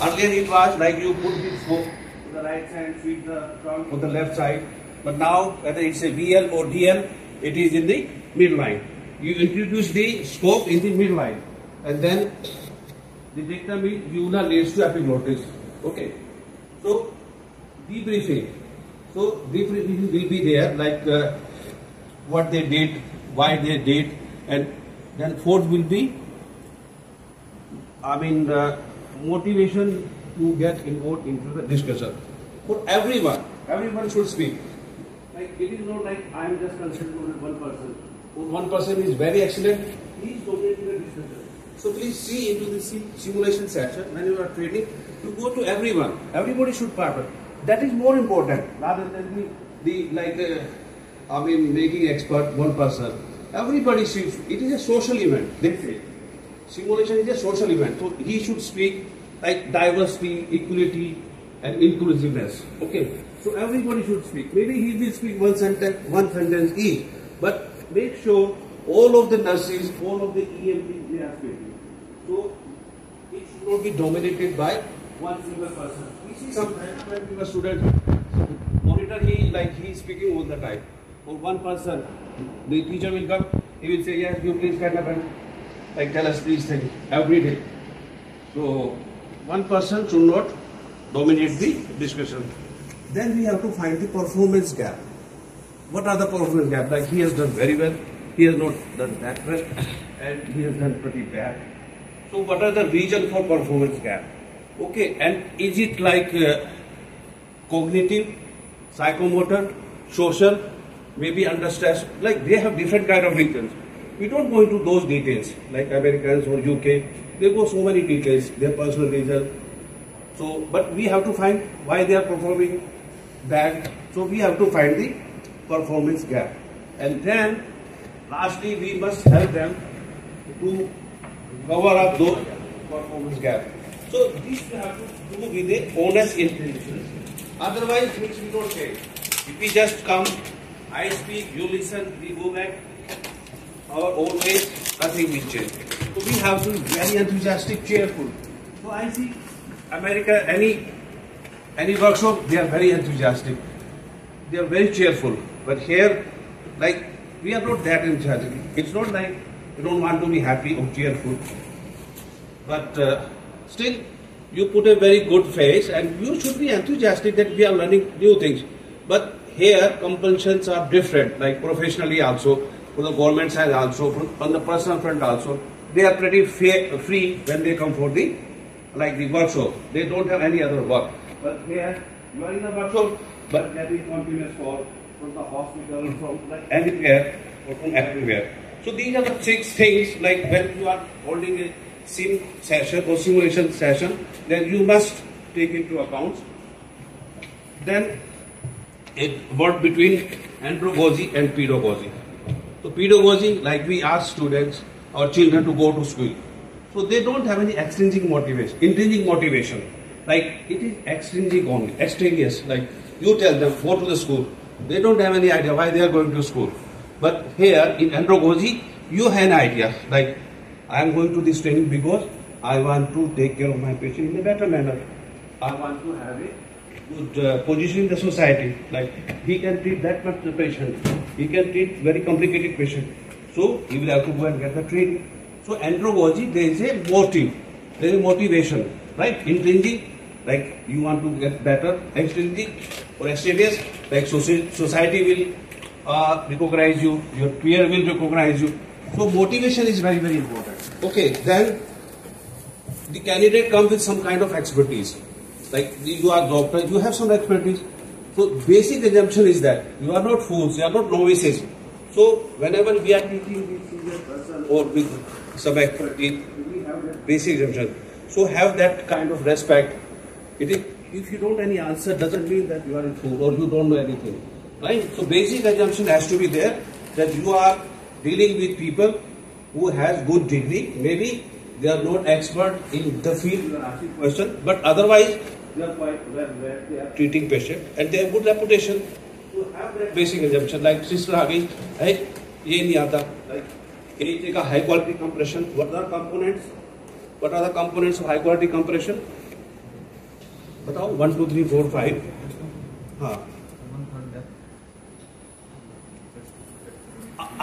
Earlier it was like you put the scope to the right side, feed the trunk on the left side. But now whether it's a VL or DL, it is in the midline. You introduce the scope in the midline, and then the dictum is ulnar leads to epiglottis. Okay. So debriefing. So debriefing will be there, like what they did, why they did, and then fourth will be, motivation to get involved into the discussion. For everyone should speak. Like it is not like I am just concerned with one person. If one person is very excellent, please donate to the discussion. So please see into the simulation session when you are training. You go to everyone. Everybody should participate. That is more important rather than making expert one person. Everybody should. It is a social event. They say simulation is a social event. So he should speak like diversity, equality, and inclusiveness. Okay. So everybody should speak. Maybe he will speak one sentence each, but make sure all of the nurses, all of the EMTs, they are speaking. So it should not be dominated by one single person. We see sometimes when we were students, monitor he is speaking all the time. For one person, the teacher will come, he will say, yes, you please stand up and tell us these things every day. So one person should not dominate the discussion. Then we have to find the performance gap. What are the performance gaps? Like he has done very well, he has not done that well, and he has done pretty bad. So what are the reasons for performance gap? Okay, and is it like cognitive, psychomotor, social, maybe under stress? Like they have different kind of reasons. We don't go into those details like Americans or UK. They go so many details, their personal reasons. So, but we have to find why they are performing bad. So we have to find the performance gap. And then lastly, we must help them to cover up those performance gaps. So this we have to do with a honest intelligence. Otherwise, things we don't change. If we just come, I speak, you listen, we go back our own ways, nothing will change. So we have to be very enthusiastic, cheerful. So I see America, any workshop, they are very enthusiastic. They are very cheerful. But here, like, we are not that enthusiastic. It's not like we don't want to be happy or cheerful. But still, you put a very good face and you should be enthusiastic that we are learning new things. But here, compulsions are different, like professionally also, from the government side also, from the personal front also. They are pretty free when they come for the workshop. They don't have any other work. But here, you are in a workshop, but getting continuous call from the hospital, from anywhere, or from everywhere. So these are the 6 things, like when you are holding a sim session or simulation session, then you must take into account. Then a word between andragogy and pedagogy. So pedagogy, like we ask students or children to go to school. So they don't have any extrinsic motivation. Like it is extrinsic only, extraneous. Like you tell them, go to the school. They don't have any idea why they are going to school. But here in andragogy, you have an idea. Like I am going to this training because I want to take care of my patient in a better manner. I want to have a good position in the society. Like he can treat that much the patient. He can treat very complicated patient. So he will have to go and get the training. So andragogy, there is a motive, there is a motivation, right? Intrinsic, like you want to get better. Extrinsic or extraneous, like society will recognize you, your peer will recognize you. So motivation is very, very important. Okay, then the candidate comes with some kind of expertise. Like you are doctor, you have some expertise. So basic assumption is that you are not fools, you are not novices. So whenever we are teaching this senior person or with some expertise, we have that basic assumption. So have that kind of respect. If you don't any answer, doesn't mean that you are a fool or you don't know anything. Right? So basic assumption has to be there that you are dealing with people who has good degree. Maybe they are not expert in the field you are asking question, but otherwise they are quite well read, they are treating patient and they have good reputation. To have that basic assumption, like sister again, hey, ye nahi aata, like take a high quality compression. What are the components? What are the components of high quality compression? बताओ 1 2 3 4 5। हाँ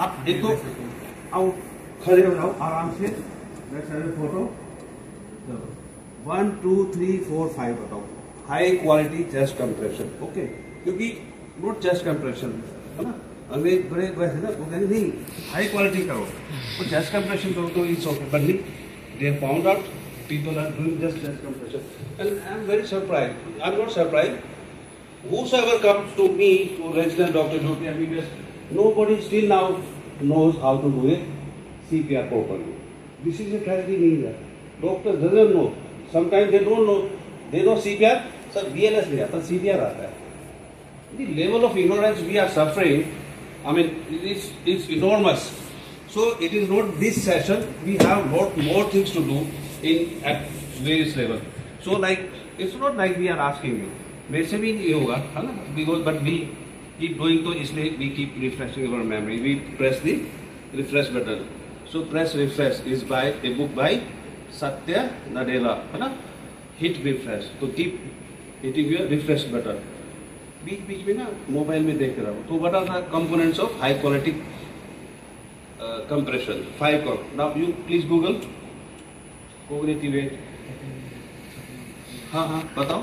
आप एक तो आओ खड़े हो जाओ आराम से, फोटो 1 2 3 4 5 बताओ। High quality chest compression, okay, क्योंकि नॉट चेस्ट कंप्रेशन है ना, अंग्रेज बड़े वैसे ना वो कहते नहीं हाई क्वालिटी करो, तो चेस्ट कंप्रेशन करो तो इट्स ओके, बट नहीं, they found out people are doing just chest compression, and I am very surprised. I am not surprised. Whosoever comes to me to register Dr. Jyoti MBBS, nobody still now knows how to do a CPR properly. This is a tragedy in India. Doctors doesn't know. Sometimes they don't know. They know CPR, sir BLS नहीं आता, CPR आता है. The level of ignorance we are suffering, I mean, it's enormous. So it is not this session. We have lot more things to do in at various level. So like it's not like we are asking you. मेरे से भी नहीं होगा, है ना? Because but we keep doing तो इसलिए we keep refreshing our memory. We press the refresh button. So press refresh is by a book by Satya Nadella, है ना? Hit refresh. तो keep hitting your refresh button. बीच बीच में ना mobile में देख रहा हूँ. तो what are the components of high quality compression? 5 now you please Google cognitive weight. हाँ हाँ बताओ.